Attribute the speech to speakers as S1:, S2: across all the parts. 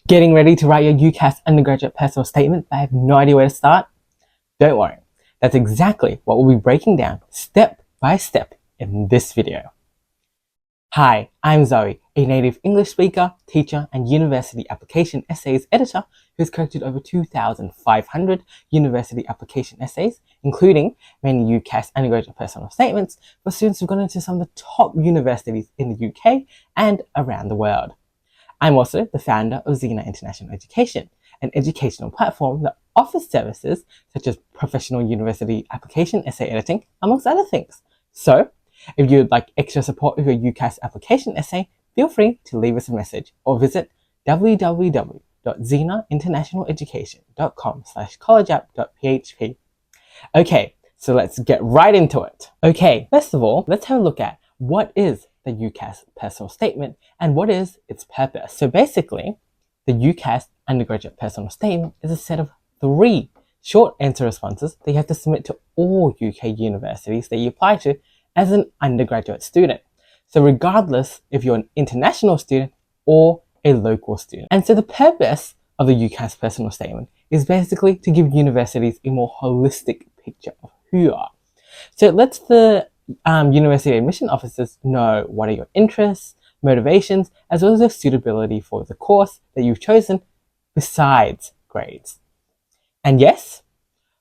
S1: Getting ready to write your UCAS undergraduate personal statement but I have no idea where to start? Don't worry, that's exactly what we'll be breaking down step by step in this video. Hi, I'm Zoe, a native English speaker, teacher, and university application essays editor who's corrected over 2,500 university application essays, including many UCAS undergraduate personal statements for students who've gone into some of the top universities in the UK and around the world. I'm also the founder of Xena International Education, an educational platform that offers services such as professional university application essay editing, amongst other things. So, if you'd like extra support with your UCAS application essay, feel free to leave us a message or visit www.xenainternationaleducation.com/collegeapp.php. Okay, so let's get right into it. Okay, first of all, let's have a look at what is the UCAS personal statement and what is its purpose. So basically, the UCAS undergraduate personal statement is a set of 3 short answer responses that you have to submit to all UK universities that you apply to as an undergraduate student. So regardless if you're an international student or a local student. And so the purpose of the UCAS personal statement is basically to give universities a more holistic picture of who you are. So it lets the university admission officers know what are your interests, motivations, as well as your suitability for the course that you've chosen besides grades. And yes,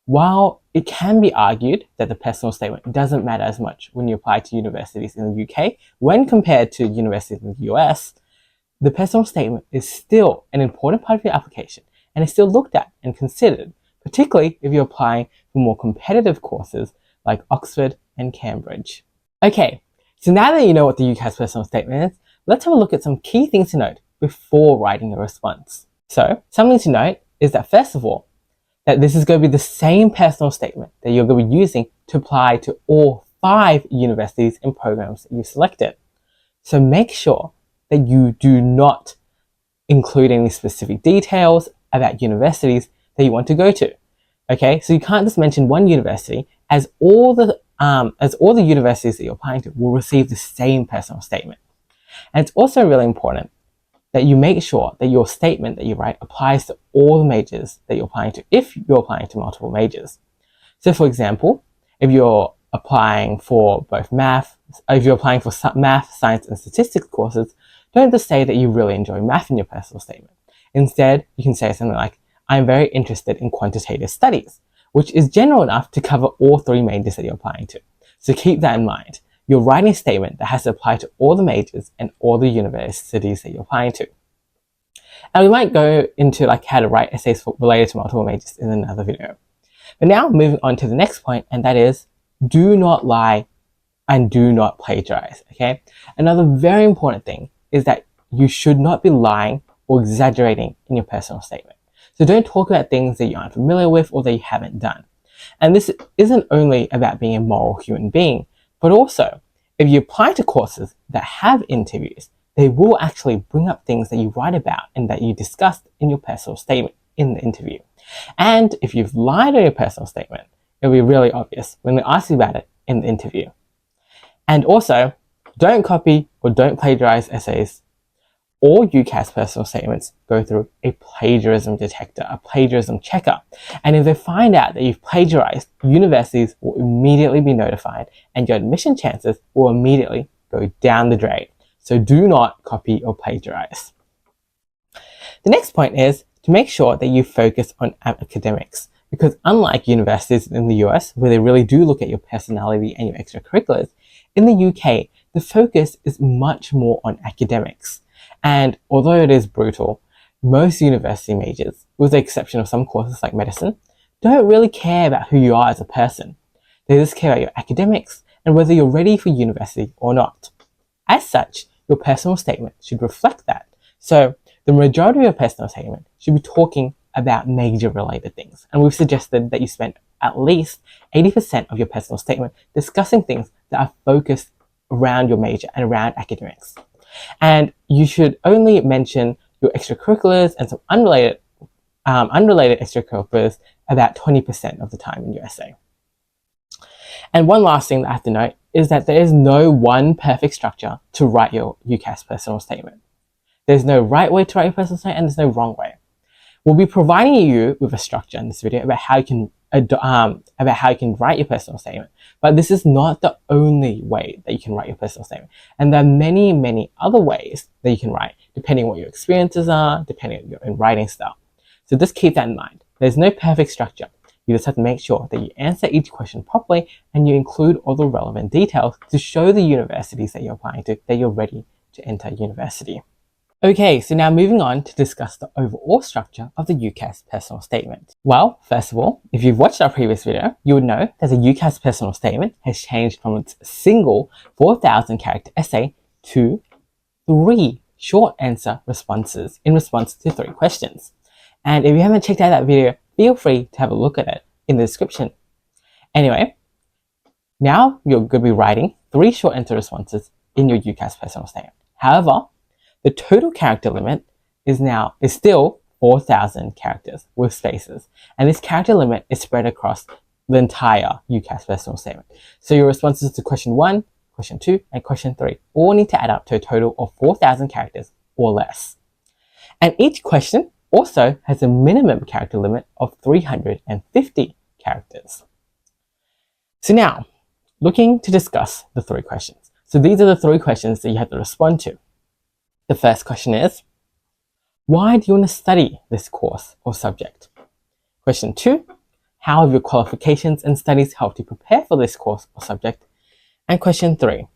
S1: while it can be argued that the personal statement doesn't matter as much when you apply to universities in the UK when compared to universities in the US, the personal statement is still an important part of your application and is still looked at and considered, particularly if you're applying for more competitive courses like Oxford and Cambridge. Okay, so now that you know what the UCAS personal statement is, let's have a look at some key things to note before writing a response. So, something to note is that first of all, that this is going to be the same personal statement that you're going to be using to apply to all 5 universities and programs that you've selected. So make sure that you do not include any specific details about universities that you want to go to. Okay, so you can't just mention one university as all the universities that you're applying to will receive the same personal statement. And it's also really important that you make sure that your statement that you write applies to all the majors that you're applying to, if you're applying to multiple majors. So for example, if you're applying for both math, science, and statistics courses, don't just say that you really enjoy math in your personal statement. Instead, you can say something like, I'm very interested in quantitative studies, which is general enough to cover all 3 majors that you're applying to. So keep that in mind. You're writing a statement that has to apply to all the majors and all the universities that you're applying to. And we might go into how to write essays related to multiple majors in another video. But now moving on to the next point, and that is, do not lie and do not plagiarize, okay? Another very important thing is that you should not be lying or exaggerating in your personal statement. So don't talk about things that you aren't familiar with or that you haven't done. And this isn't only about being a moral human being, but also, if you apply to courses that have interviews, they will actually bring up things that you write about and that you discussed in your personal statement in the interview. And if you've lied on your personal statement, it'll be really obvious when they ask you about it in the interview. And also, don't copy or don't plagiarize essays. All UCAS personal statements go through a plagiarism detector, a plagiarism checker. And if they find out that you've plagiarized, universities will immediately be notified and your admission chances will immediately go down the drain. So do not copy or plagiarize. The next point is to make sure that you focus on academics, because unlike universities in the US, where they really do look at your personality and your extracurriculars, in the UK, the focus is much more on academics. And although it is brutal, most university majors, with the exception of some courses like medicine, don't really care about who you are as a person. They just care about your academics and whether you're ready for university or not. As such, your personal statement should reflect that. So the majority of your personal statement should be talking about major-related things. And we've suggested that you spend at least 80% of your personal statement discussing things that are focused around your major and around academics. And you should only mention your extracurriculars and some unrelated extracurriculars about 20% of the time in your essay. And one last thing that I have to note is that there is no one perfect structure to write your UCAS personal statement. There's no right way to write your personal statement and there's no wrong way. We'll be providing you with a structure in this video about how you can write your personal statement. But this is not the only way that you can write your personal statement. And there are many, many other ways that you can write, depending on what your experiences are, depending on your own writing style. So just keep that in mind. There's no perfect structure. You just have to make sure that you answer each question properly and you include all the relevant details to show the universities that you're applying to that you're ready to enter university. Okay, so now moving on to discuss the overall structure of the UCAS personal statement. Well, first of all, if you've watched our previous video, you would know that the UCAS personal statement has changed from its single 4,000 character essay to 3 short answer responses in response to 3 questions. And if you haven't checked out that video, feel free to have a look at it in the description. Anyway, now you're going to be writing 3 short answer responses in your UCAS personal statement. However, the total character limit is still 4,000 characters with spaces, and this character limit is spread across the entire UCAS personal statement. So your responses to question 1, question 2, and question 3 all need to add up to a total of 4,000 characters or less. And each question also has a minimum character limit of 350 characters. So now, looking to discuss the 3 questions. So these are the 3 questions that you have to respond to. The first question is, why do you want to study this course or subject? Question 2, how have your qualifications and studies helped you prepare for this course or subject? And question 3,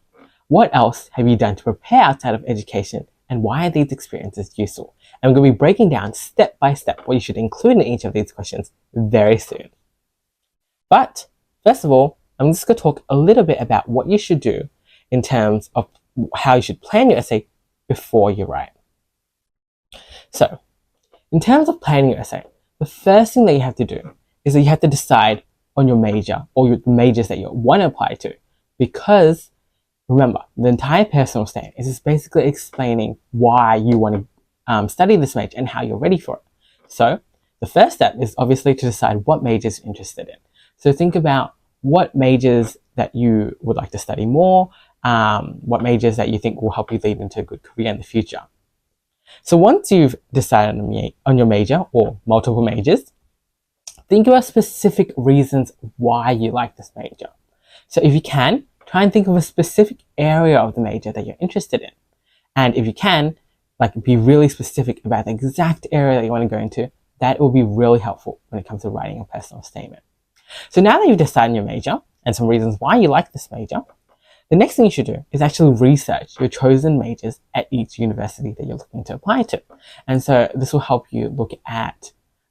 S1: what else have you done to prepare outside of education and why are these experiences useful? And we're going to be breaking down step by step what you should include in each of these questions very soon. But first of all, I'm just going to talk a little bit about what you should do in terms of how you should plan your essay before you write. So, in terms of planning your essay, the first thing that you have to do is that you have to decide on your major or the majors that you want to apply to. Because, remember, the entire personal statement is just basically explaining why you want to study this major and how you're ready for it. So, the first step is obviously to decide what majors you're interested in. So think about what majors that you would like to study more, what majors that you think will help you lead into a good career in the future. So once you've decided on your major or multiple majors, think about specific reasons why you like this major. So if you can, try and think of a specific area of the major that you're interested in. And if you can, be really specific about the exact area that you want to go into, that will be really helpful when it comes to writing a personal statement. So now that you've decided your major and some reasons why you like this major, the next thing you should do is actually research your chosen majors at each university that you're looking to apply to. And so this will help you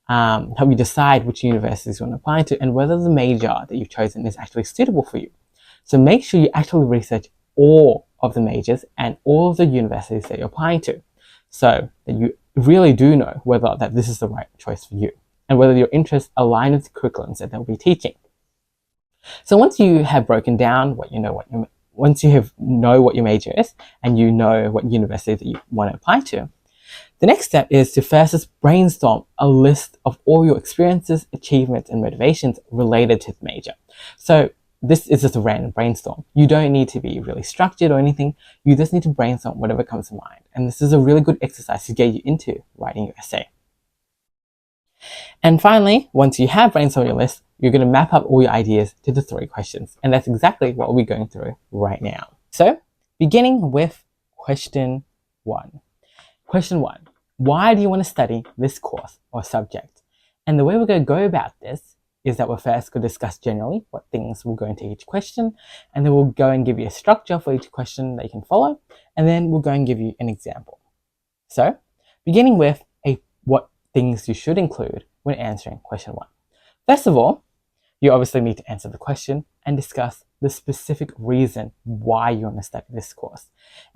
S1: help you decide which universities you want to apply to and whether the major that you've chosen is actually suitable for you. So make sure you actually research all of the majors and all of the universities that you're applying to, so that you really do know whether that this is the right choice for you and whether your interests align with the curriculums that they'll be teaching. So once you have broken down once you know what your major is and you know what university that you want to apply to, the next step is to first just brainstorm a list of all your experiences, achievements, and motivations related to the major. So this is just a random brainstorm. You don't need to be really structured or anything. You just need to brainstorm whatever comes to mind. And this is a really good exercise to get you into writing your essay. And finally, once you have brainstormed your list, you're going to map up all your ideas to the 3 questions. And that's exactly what we're going through right now. So, beginning with question 1. Question 1. Why do you want to study this course or subject? And the way we're going to go about this is that we're first going to discuss generally what things will go into each question, and then we'll go and give you a structure for each question that you can follow, and then we'll go and give you an example. So, beginning with what things you should include when answering question 1. First of all, you obviously need to answer the question and discuss the specific reason why you want to study this course.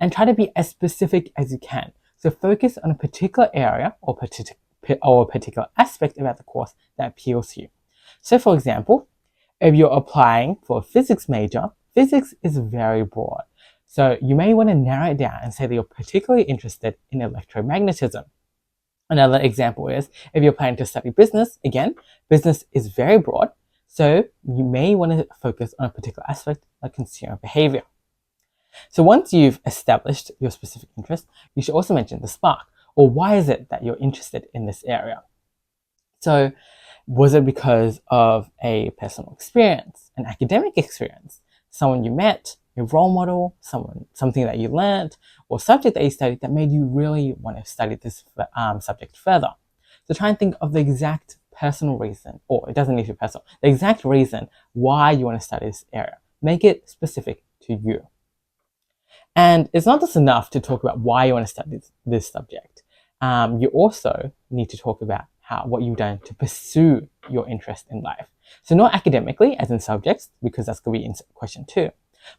S1: And try to be as specific as you can. So focus on a particular area or a particular aspect about the course that appeals to you. So for example, if you're applying for a physics major, physics is very broad. So you may want to narrow it down and say that you're particularly interested in electromagnetism. Another example is if you're planning to study business, again, business is very broad. So you may want to focus on a particular aspect like consumer behavior. So once you've established your specific interest, you should also mention the spark, or why is it that you're interested in this area? So was it because of a personal experience, an academic experience, someone you met, a role model, something that you learned, or subject that you studied that made you really want to study this subject further? So try and think of the exact personal reason, or it doesn't need to be personal, the exact reason why you want to study this area. Make it specific to you. And it's not just enough to talk about why you want to study this subject. You also need to talk about what you've done to pursue your interest in life. So not academically, as in subjects, because that's going to be in question 2,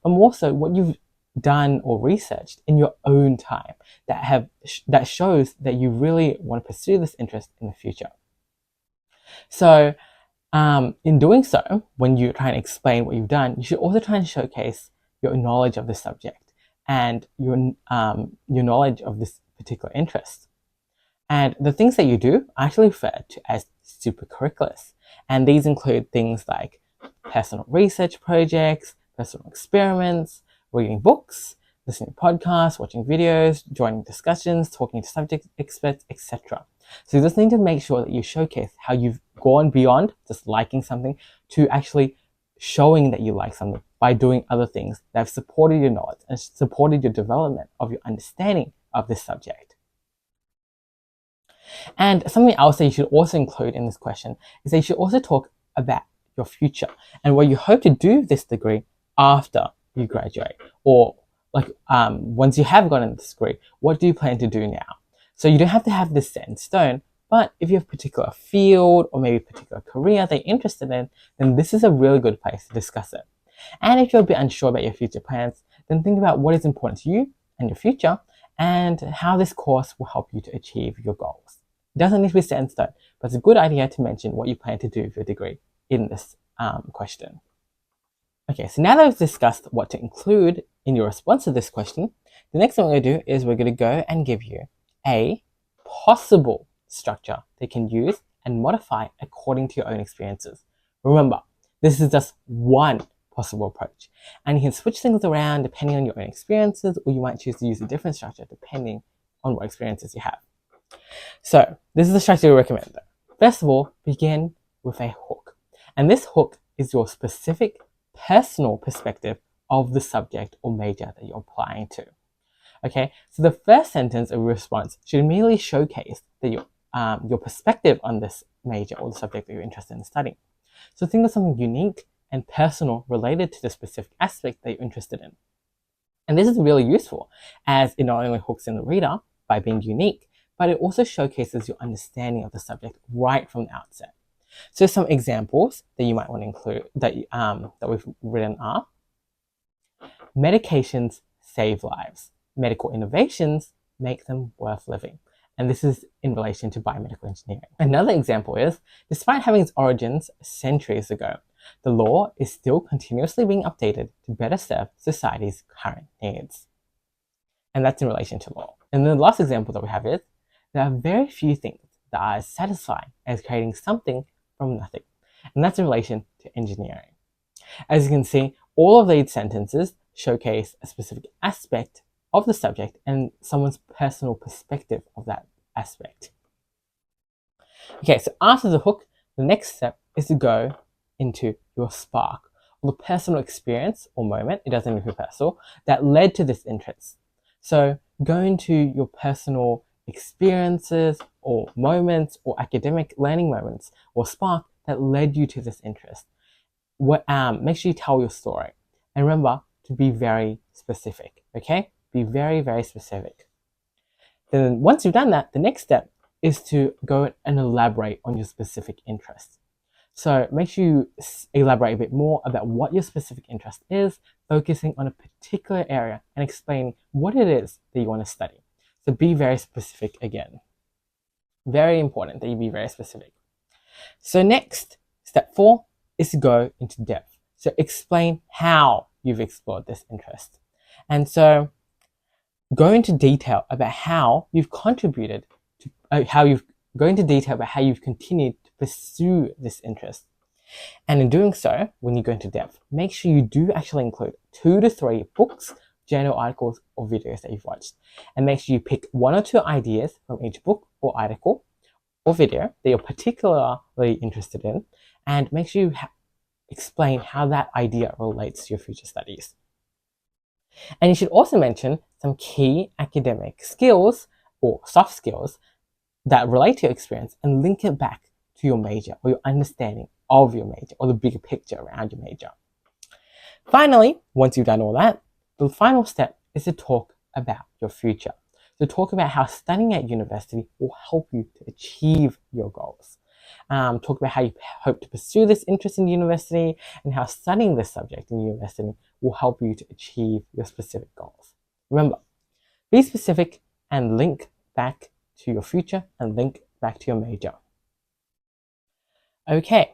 S1: but more so what you've done or researched in your own time that shows that you really want to pursue this interest in the future. So in doing so, when you try and explain what you've done, you should also try and showcase your knowledge of the subject and your knowledge of this particular interest. And the things that you do are actually referred to as supercurriculars. And these include things like personal research projects, personal experiments, reading books, listening to podcasts, watching videos, joining discussions, talking to subject experts, etc. So you just need to make sure that you showcase how you've gone beyond just liking something to actually showing that you like something by doing other things that have supported your knowledge and supported your development of your understanding of this subject. And something else that you should also include in this question is that you should also talk about your future and what you hope to do this degree after you graduate, or once you have gotten this degree, what do you plan to do now? So you don't have to have this set in stone, but if you have a particular field or maybe a particular career that you're interested in, then this is a really good place to discuss it. And if you're a bit unsure about your future plans, then think about what is important to you and your future and how this course will help you to achieve your goals. It doesn't need to be set in stone, but it's a good idea to mention what you plan to do with your degree in this question. Okay, so now that we've discussed what to include in your response to this question, the next thing we're going to do is we're going to go and give you a possible structure that you can use and modify according to your own experiences. Remember, this is just one possible approach, and you can switch things around depending on your own experiences, or you might choose to use a different structure depending on what experiences you have. So this is the structure we recommend though. First of all, begin with a hook, and this hook is your specific personal perspective of the subject or major that you're applying to. Okay, so the first sentence of your response should immediately showcase that your perspective on this major or the subject that you're interested in studying. So think of something unique and personal related to the specific aspect that you're interested in. And this is really useful as it not only hooks in the reader by being unique, but it also showcases your understanding of the subject right from the outset. So some examples that you might want to include that we've written are: medications save lives. Medical innovations make them worth living. And this is in relation to biomedical engineering. Another example is, despite having its origins centuries ago, the law is still continuously being updated to better serve society's current needs. And that's in relation to law. And then the last example that we have is, there are very few things that are as satisfying as creating something from nothing. And that's in relation to engineering. As you can see, all of these sentences showcase a specific aspect of the subject and someone's personal perspective of that aspect. Okay, so after the hook, the next step is to go into your spark, or the personal experience or moment, it doesn't need to be personal, that led to this interest. So go into your personal experiences or moments or academic learning moments or spark that led you to this interest. Make sure you tell your story. And remember to be very specific, okay? Be very, very specific. Then once you've done that, the next step is to go and elaborate on your specific interest. So make sure you elaborate a bit more about what your specific interest is, focusing on a particular area and explaining what it is that you want to study. So be very specific again. Very important that you be very specific. So next, step 4 is to go into depth. So explain how you've explored this interest. And so go into detail about how you've contributed to, go into detail about how you've continued to pursue this interest. And in doing so, when you go into depth, make sure you do actually include 2 to 3 books journal articles, or videos that you've watched. And make sure you pick 1 or 2 ideas from each book or article or video that you're particularly interested in, and make sure you explain how that idea relates to your future studies. And you should also mention some key academic skills or soft skills that relate to your experience and link it back to your major or your understanding of your major or the bigger picture around your major. Finally, once you've done all that, the final step is to talk about your future. So talk about how studying at university will help you to achieve your goals. Talk about how you hope to pursue this interest in university and how studying this subject in university will help you to achieve your specific goals. Remember, be specific and link back to your future and link back to your major. Okay,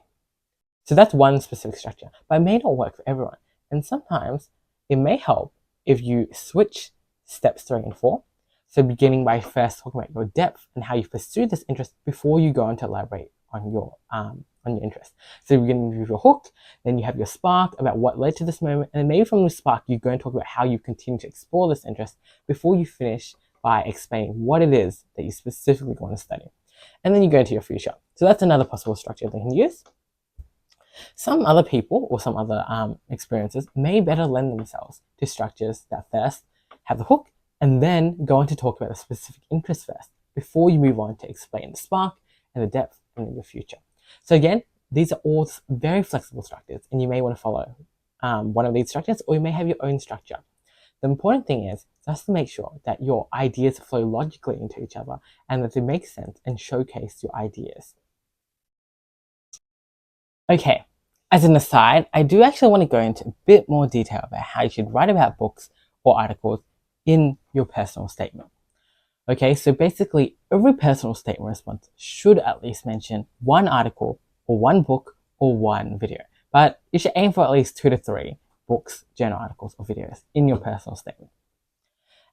S1: so that's one specific structure, but it may not work for everyone. And sometimes it may help if you switch steps 3 and 4. So beginning by first talking about your depth and how you pursue this interest before you go on to elaborate on your interest. So beginning with your hook, then you have your spark about what led to this moment, and then maybe from the spark you go and talk about how you continue to explore this interest before you finish by explaining what it is that you specifically want to study. And then you go into your future. So that's another possible structure they can use. Some other people or some other experiences may better lend themselves to structures that first have the hook and then go on to talk about a specific interest first before you move on to explain the spark and the depth and the future. So again, these are all very flexible structures, and you may want to follow one of these structures, or you may have your own structure. The important thing is just to make sure that your ideas flow logically into each other and that they make sense and showcase your ideas. Okay, as an aside, I do actually want to go into a bit more detail about how you should write about books or articles in your personal statement. Okay, so basically every personal statement response should at least mention 1 article or 1 book or 1 video, but you should aim for at least 2 to 3 books, journal articles, or videos in your personal statement.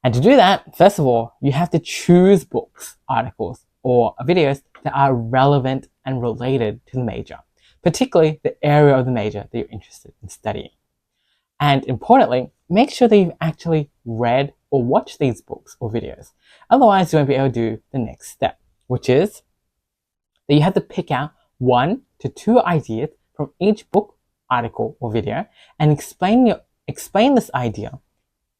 S1: And to do that, first of all, you have to choose books, articles, or videos that are relevant and related to the major, particularly the area of the major that you're interested in studying. And importantly, make sure that you've actually read or watched these books or videos. Otherwise, you won't be able to do the next step, which is that you have to pick out 1 to 2 ideas from each book, article, or video and explain this idea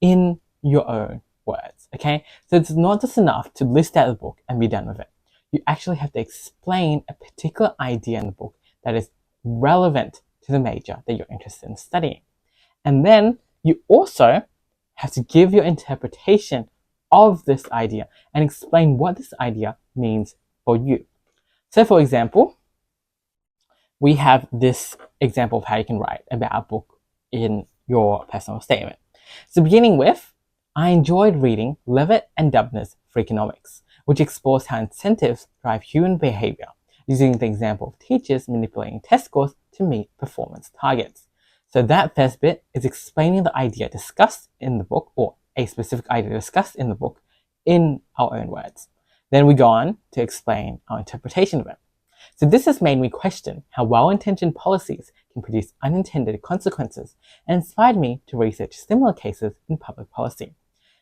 S1: in your own words. Okay, so it's not just enough to list out the book and be done with it. You actually have to explain a particular idea in the book that is relevant to the major that you're interested in studying. And then you also have to give your interpretation of this idea and explain what this idea means for you. So for example, we have this example of how you can write about a book in your personal statement. So beginning with, I enjoyed reading Levitt and Dubner's Freakonomics, which explores how incentives drive human behavior, using the example of teachers manipulating test scores to meet performance targets. So that first bit is explaining the idea discussed in the book, or a specific idea discussed in the book, in our own words. Then we go on to explain our interpretation of it. So this has made me question how well-intentioned policies can produce unintended consequences and inspired me to research similar cases in public policy.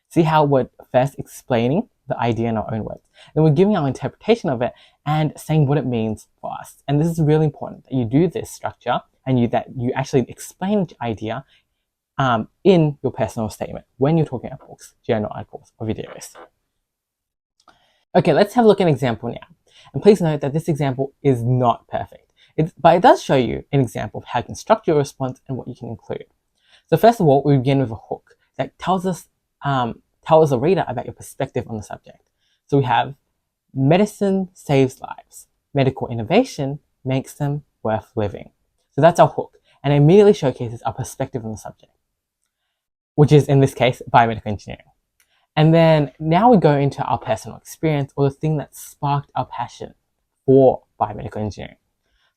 S1: See how we're first explaining the idea in our own words, then we're giving our interpretation of it and saying what it means for us. And this is really important that you do this structure and that you actually explain each idea in your personal statement when you're talking about books, journal articles, or videos. Okay, let's have a look at an example now. And please note that this example is not perfect, but it does show you an example of how you can structure your response and what you can include. So first of all, we begin with a hook that tells the reader about your perspective on the subject. So we have, medicine saves lives. Medical innovation makes them worth living. So that's our hook, and it immediately showcases our perspective on the subject, which is, in this case, biomedical engineering. And then now we go into our personal experience, or the thing that sparked our passion for biomedical engineering.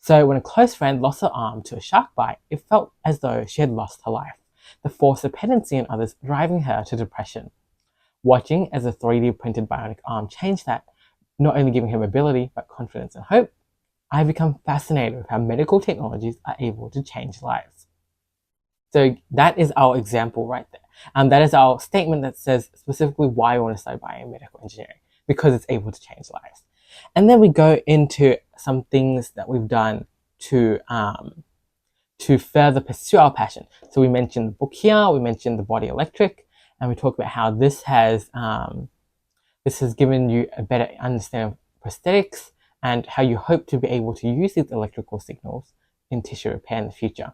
S1: So when a close friend lost her arm to a shark bite, it felt as though she had lost her life, the force of dependency on others driving her to depression. Watching as a 3D printed bionic arm changed that, not only giving her mobility, but confidence and hope, I have become fascinated with how medical technologies are able to change lives. So that is our example right there. That is our statement that says specifically why we want to study biomedical engineering, because it's able to change lives. And then we go into some things that we've done to further pursue our passion. So we mentioned the book here, we mentioned the body electric, and we talk about how this has given you a better understanding of prosthetics and how you hope to be able to use these electrical signals in tissue repair in the future.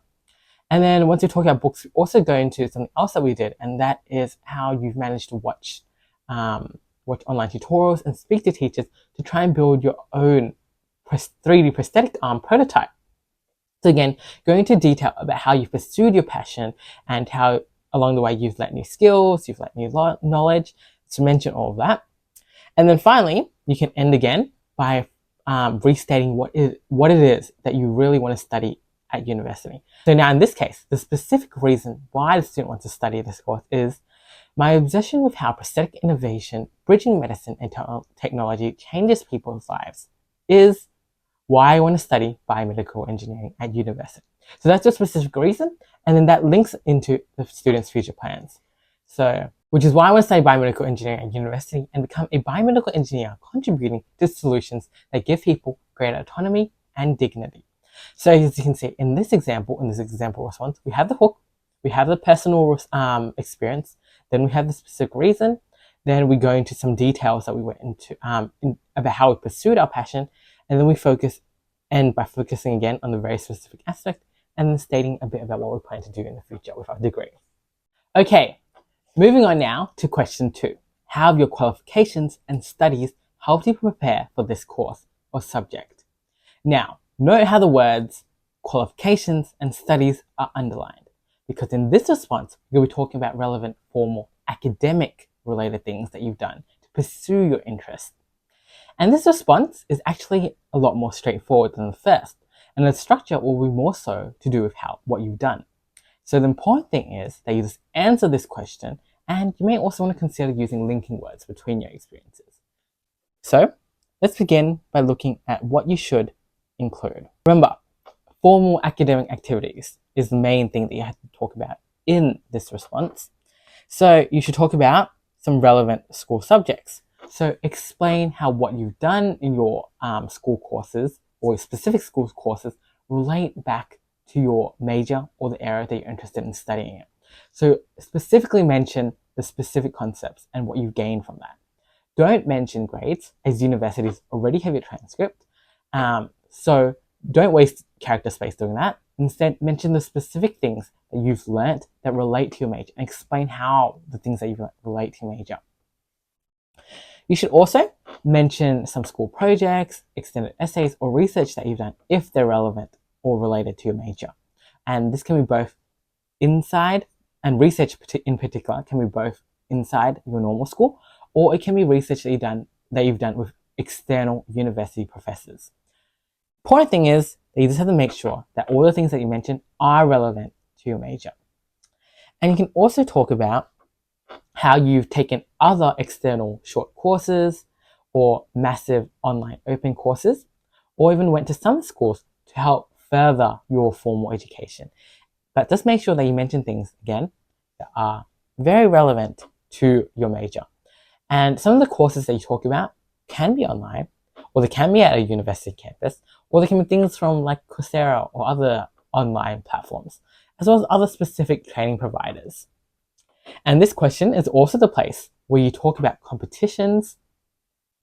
S1: And then once we talk about books, we also go into something else that we did, and that is how you've managed to watch online tutorials and speak to teachers to try and build your own 3D prosthetic arm prototype. So again, going into detail about how you've pursued your passion and how along the way you've learnt new skills, you've learnt new knowledge, to mention all of that. And then finally, you can end again by restating what it is that you really want to study at university. So now in this case, the specific reason why the student wants to study this course is my obsession with how prosthetic innovation, bridging medicine and technology changes people's lives is why I want to study biomedical engineering at university. So that's the specific reason, and then that links into the student's future plans. So, which is why I want to study biomedical engineering at university and become a biomedical engineer contributing to solutions that give people greater autonomy and dignity. So as you can see in this example response, we have the hook, we have the personal experience, then we have the specific reason, then we go into some details that we went into about how we pursued our passion, and then we end by focusing again on the very specific aspect and then stating a bit about what we plan to do in the future with our degree. Okay, moving on now to question 2. How have your qualifications and studies helped you prepare for this course or subject? Now, note how the words qualifications and studies are underlined, because in this response, we'll be talking about relevant formal academic related things that you've done to pursue your interest. And this response is actually a lot more straightforward than the first, and the structure will be more so to do with what you've done. So the important thing is that you just answer this question, and you may also want to consider using linking words between your experiences. So let's begin by looking at what you should include. Remember, formal academic activities is the main thing that you have to talk about in this response. So you should talk about some relevant school subjects. So explain how what you've done in your school courses or specific school courses relate back to your major or the area that you're interested in studying it. So specifically mention the specific concepts and what you've gained from that. Don't mention grades, as universities already have your transcript. So don't waste character space doing that. Instead, mention the specific things that you've learnt that relate to your major and explain how the things that you've learnt relate to your major. You should also mention some school projects, extended essays, or research that you've done if they're relevant or related to your major. And this can be both inside, and research in particular can be both inside your normal school, or it can be research that you've done with external university professors. Important thing is that you just have to make sure that all the things that you mentioned are relevant to your major. And you can also talk about how you've taken other external short courses or massive online open courses, or even went to some schools to help further your formal education. But just make sure that you mention things, again, that are very relevant to your major. And some of the courses that you talk about can be online, or they can be at a university campus, or they can be things from like Coursera or other online platforms, as well as other specific training providers. And this question is also the place where you talk about competitions,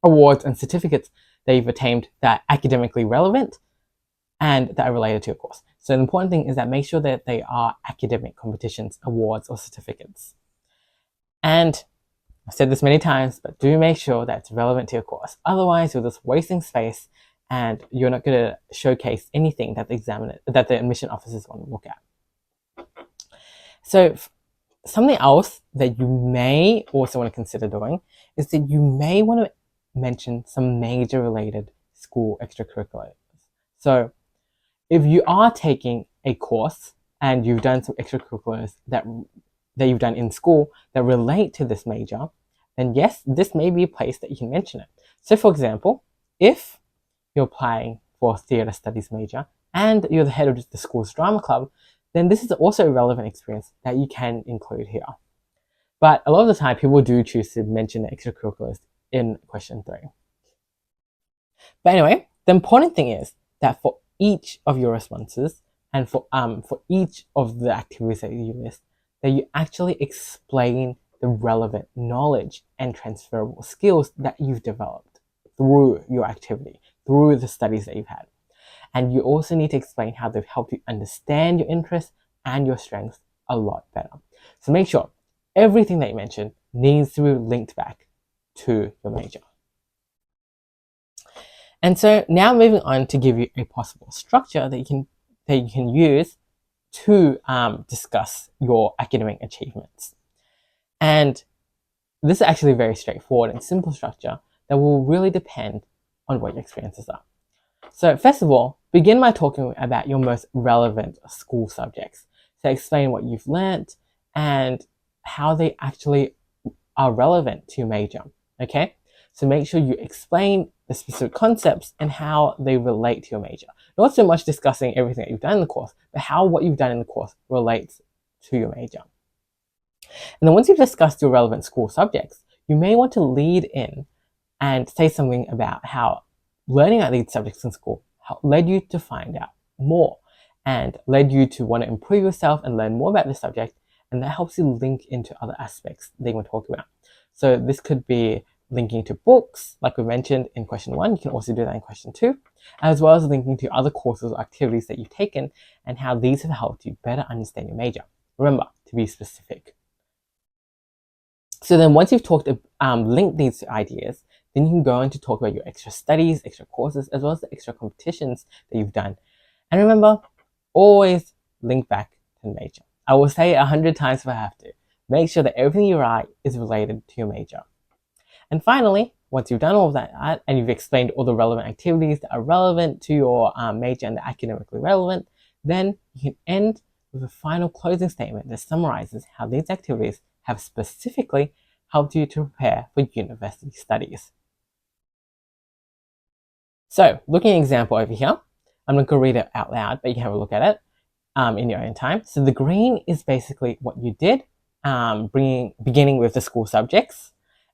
S1: awards, and certificates that you've attained that are academically relevant and that are related to your course. So the important thing is that make sure that they are academic competitions, awards, or certificates. And I've said this many times, but do make sure that it's relevant to your course. Otherwise, you're just wasting space and you're not going to showcase anything that the admission officers want to look at. So something else that you may also want to consider doing is that you may want to mention some major related school extracurriculars. So if you are taking a course and you've done some extracurriculars that you've done in school that relate to this major, then yes, this may be a place that you can mention it. So for example, if you're applying for a theatre studies major and you're the head of the school's drama club, then this is also a relevant experience that you can include here. But a lot of the time, people do choose to mention the extracurriculars in question 3. But anyway, the important thing is that for each of your responses and for each of the activities that you list, that you actually explain the relevant knowledge and transferable skills that you've developed through your activity, through the studies that you've had. And you also need to explain how they've helped you understand your interests and your strengths a lot better. So make sure everything that you mentioned needs to be linked back to your major. And so now moving on to give you a possible structure that you can use to discuss your academic achievements. And this is actually very straightforward and simple structure that will really depend on what your experiences are. So first of all, begin by talking about your most relevant school subjects. So explain what you've learnt and how they actually are relevant to your major, okay? So make sure you explain the specific concepts and how they relate to your major. Not so much discussing everything that you've done in the course, but how what you've done in the course relates to your major. And then once you've discussed your relevant school subjects, you may want to lead in and say something about how learning about these subjects in school led you to find out more and led you to want to improve yourself and learn more about the subject, and that helps you link into other aspects that you want to talk about. So this could be linking to books, like we mentioned in question 1. You can also do that in question 2, as well as linking to other courses or activities that you've taken and how these have helped you better understand your major. Remember to be specific. So then once you've linked these ideas, then you can go on to talk about your extra studies, extra courses, as well as the extra competitions that you've done. And remember, always link back to the major. I will say it 100 times if I have to. Make sure that everything you write is related to your major. And finally, once you've done all of that and you've explained all the relevant activities that are relevant to your major and they're academically relevant, then you can end with a final closing statement that summarizes how these activities have specifically helped you to prepare for university studies. So, looking at an example over here, I'm not going to read it out loud, but you can have a look at it in your own time. So the green is basically what you did, beginning with the school subjects.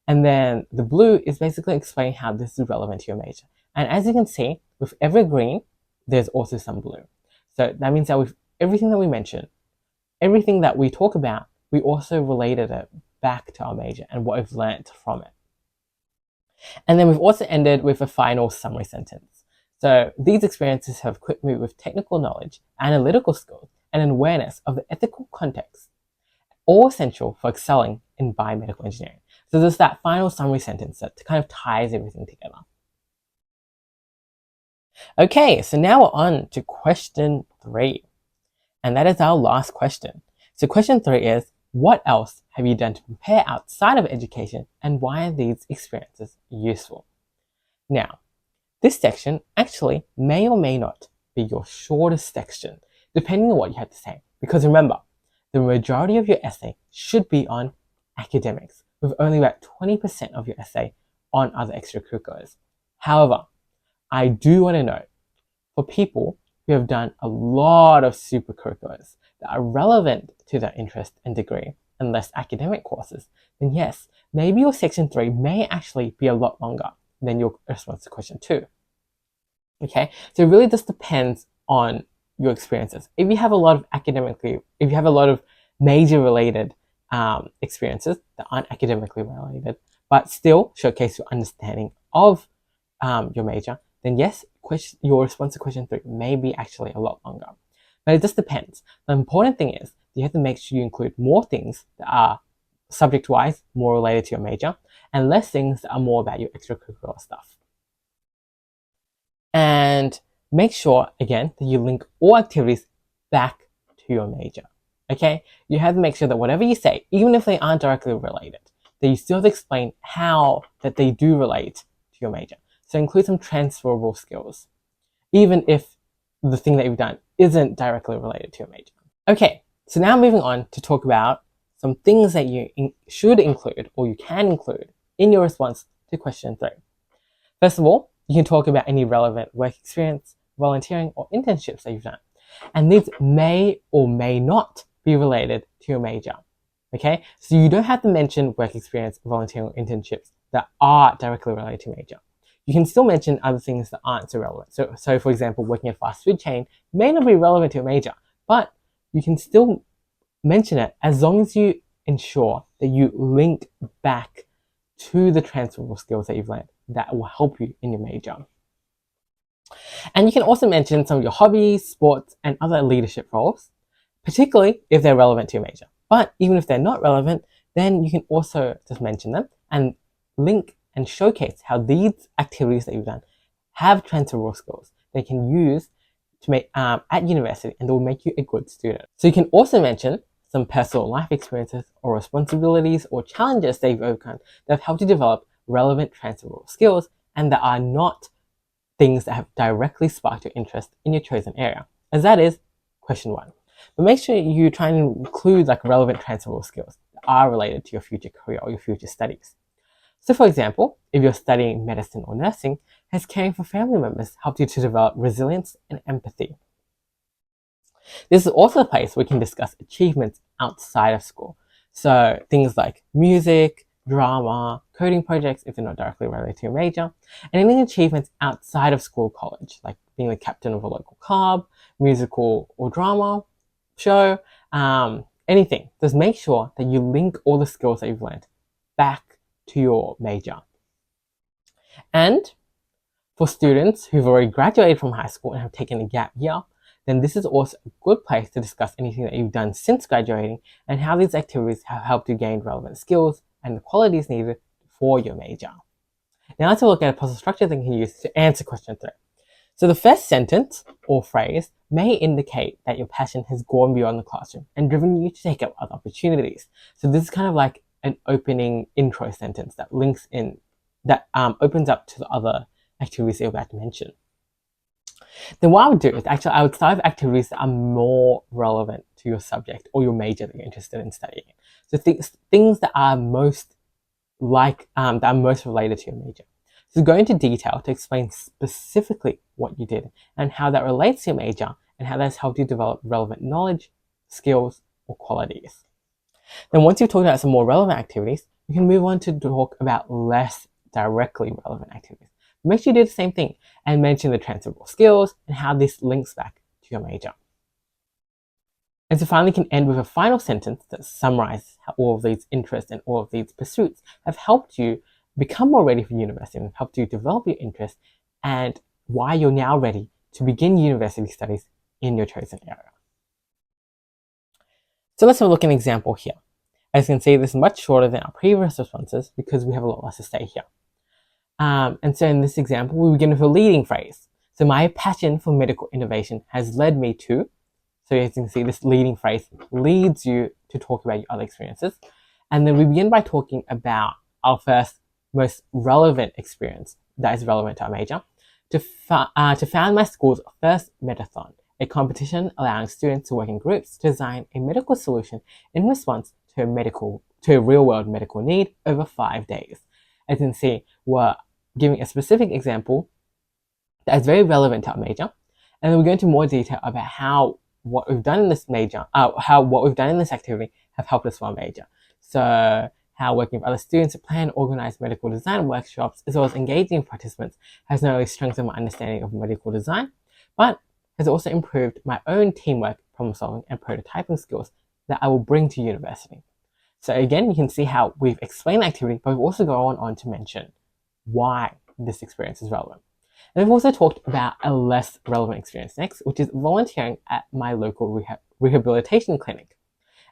S1: And then the blue is basically explaining how this is relevant to your major. And as you can see, with every green, there's also some blue. So that means that with everything that we mentioned, everything that we talk about, we also related it back to our major and what we've learned from it. And then we've also ended with a final summary sentence. So these experiences have equipped me with technical knowledge, analytical skills, and an awareness of the ethical context, all essential for excelling in biomedical engineering. So there's that final summary sentence that kind of ties everything together. Okay, so now we're on to question 3. And that is our last question. So question 3 is, what else have you done to prepare outside of education, and why are these experiences useful? Now, this section actually may or may not be your shortest section, depending on what you have to say. Because remember, the majority of your essay should be on academics, with only about 20% of your essay on other extracurriculars. However, I do want to note, for people who have done a lot of supercurriculars that are relevant to their interest and degree, and less academic courses, then yes, maybe your section 3 may actually be a lot longer than your response to question 2. Okay, so it really just depends on your experiences. If you have a lot of major related experiences that aren't academically related, but still showcase your understanding of your major, then yes, your response to question 3 may be actually a lot longer. But it just depends. The important thing is you have to make sure you include more things that are subject-wise more related to your major, and less things that are more about your extracurricular stuff. And make sure, again, that you link all activities back to your major. Okay? You have to make sure that whatever you say, even if they aren't directly related, that you still have to explain how that they do relate to your major. So include some transferable skills, even if the thing that you've done isn't directly related to your major. Okay, so now moving on to talk about some things that you should include, or you can include, in your response to question 3. First of all, you can talk about any relevant work experience, volunteering, or internships that you've done. And these may or may not be related to your major. Okay, so you don't have to mention work experience, volunteering, or internships that are directly related to major. You can still mention other things that aren't so relevant. So for example, working at a fast food chain may not be relevant to your major, but you can still mention it as long as you ensure that you link back to the transferable skills that you've learned that will help you in your major. And you can also mention some of your hobbies, sports, and other leadership roles, particularly if they're relevant to your major. But even if they're not relevant, then you can also just mention them and link and showcase how these activities that you've done have transferable skills they can use to make at university, and they will make you a good student. So you can also mention some personal life experiences or responsibilities or challenges that you've overcome that have helped you develop relevant transferable skills and that are not things that have directly sparked your interest in your chosen area, as that is question 1. But make sure you try and include like relevant transferable skills that are related to your future career or your future studies. So for example, if you're studying medicine or nursing, has caring for family members helped you to develop resilience and empathy? This is also a place where we can discuss achievements outside of school. So things like music, drama, coding projects if they're not directly related to your major, and any achievements outside of school college, like being the captain of a local club, musical or drama show, anything. Just make sure that you link all the skills that you've learned back to your major. And for students who've already graduated from high school and have taken a gap year, then this is also a good place to discuss anything that you've done since graduating and how these activities have helped you gain relevant skills and the qualities needed for your major. Now let's have a look at a puzzle structure that you can use to answer question 3. So the first sentence or phrase may indicate that your passion has gone beyond the classroom and driven you to take up other opportunities. So this is kind of like an opening intro sentence that links in, that opens up to the other activities that you're about to mention. Then what I would do is actually I would start with activities that are more relevant to your subject or your major that you're interested in studying. So things that are most that are most related to your major. So go into detail to explain specifically what you did and how that relates to your major and how that's helped you develop relevant knowledge, skills, or qualities. Then once you've talked about some more relevant activities, you can move on to talk about less directly relevant activities. Make sure you do the same thing and mention the transferable skills and how this links back to your major. And so finally, you can end with a final sentence that summarizes how all of these interests and all of these pursuits have helped you become more ready for university and helped you develop your interest and why you're now ready to begin university studies in your chosen area. So let's have a look at an example here. As you can see, this is much shorter than our previous responses because we have a lot less to say here. And so in this example, we begin with a leading phrase. So my passion for medical innovation has led me to, so as you can see, this leading phrase leads you to talk about your other experiences. And then we begin by talking about our first most relevant experience that is relevant to our major, to found my school's first Medathon, a competition allowing students to work in groups to design a medical solution in response to a real-world medical need over 5 days. As you can see, we're giving a specific example that is very relevant to our major, and then we go into more detail about how what we've done in this activity have helped us for our major. So how working with other students to plan and organize medical design workshops, as well as engaging participants, has not only strengthened my understanding of medical design, but has also improved my own teamwork, problem solving, and prototyping skills that I will bring to university. So again, you can see how we've explained the activity, but we've also gone on to mention why this experience is relevant. And we've also talked about a less relevant experience next, which is volunteering at my local rehabilitation clinic.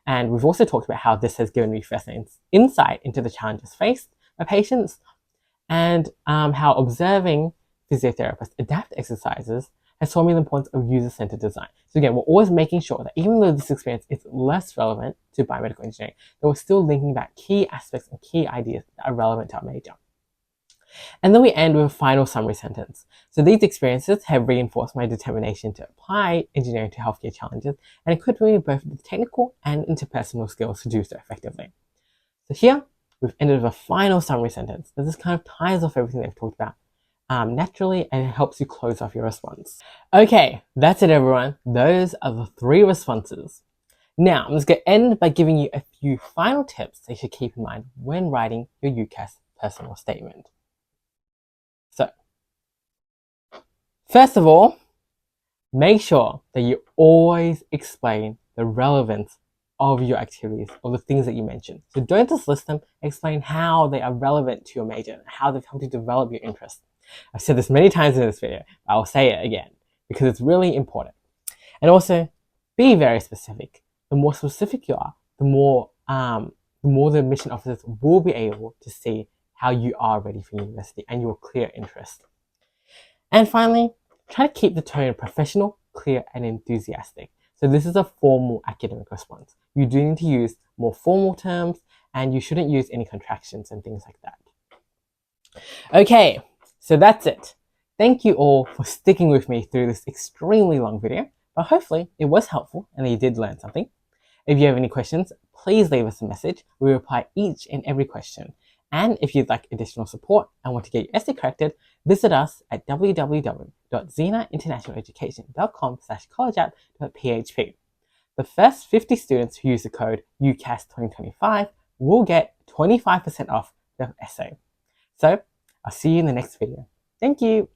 S1: And we've also talked about how this has given me first insight into the challenges faced by patients and how observing physiotherapists adapt exercises has taught me the importance of user-centered design. So again, we're always making sure that even though this experience is less relevant to biomedical engineering, that we're still linking back key aspects and key ideas that are relevant to our major. And then we end with a final summary sentence. So these experiences have reinforced my determination to apply engineering to healthcare challenges and equipped me with both the technical and interpersonal skills to do so effectively. So here, we've ended with a final summary sentence. This kind of ties off everything that we've talked about naturally, and it helps you close off your response. Okay, that's it everyone. Those are the 3 responses. Now, I'm just going to end by giving you a few final tips that you should keep in mind when writing your UCAS personal statement. So, first of all, make sure that you always explain the relevance of your activities or the things that you mention. So don't just list them, explain how they are relevant to your major, how they've helped you develop your interest. I've said this many times in this video, but I'll say it again because it's really important. And also, be very specific. The more specific you are, the more the admission officers will be able to see how you are ready for university and your clear interest. And finally, try to keep the tone professional, clear, and enthusiastic. So this is a formal academic response. You do need to use more formal terms, and you shouldn't use any contractions and things like that. Okay, so that's it. Thank you all for sticking with me through this extremely long video, but hopefully it was helpful and you did learn something. If you have any questions, please leave us a message. We reply each and every question. And if you'd like additional support and want to get your essay corrected, visit us at www.zenainternationaleducation.com/collegeapp.php. The first 50 students who use the code UCAS 2025 will get 25% off their essay. So, I'll see you in the next video. Thank you!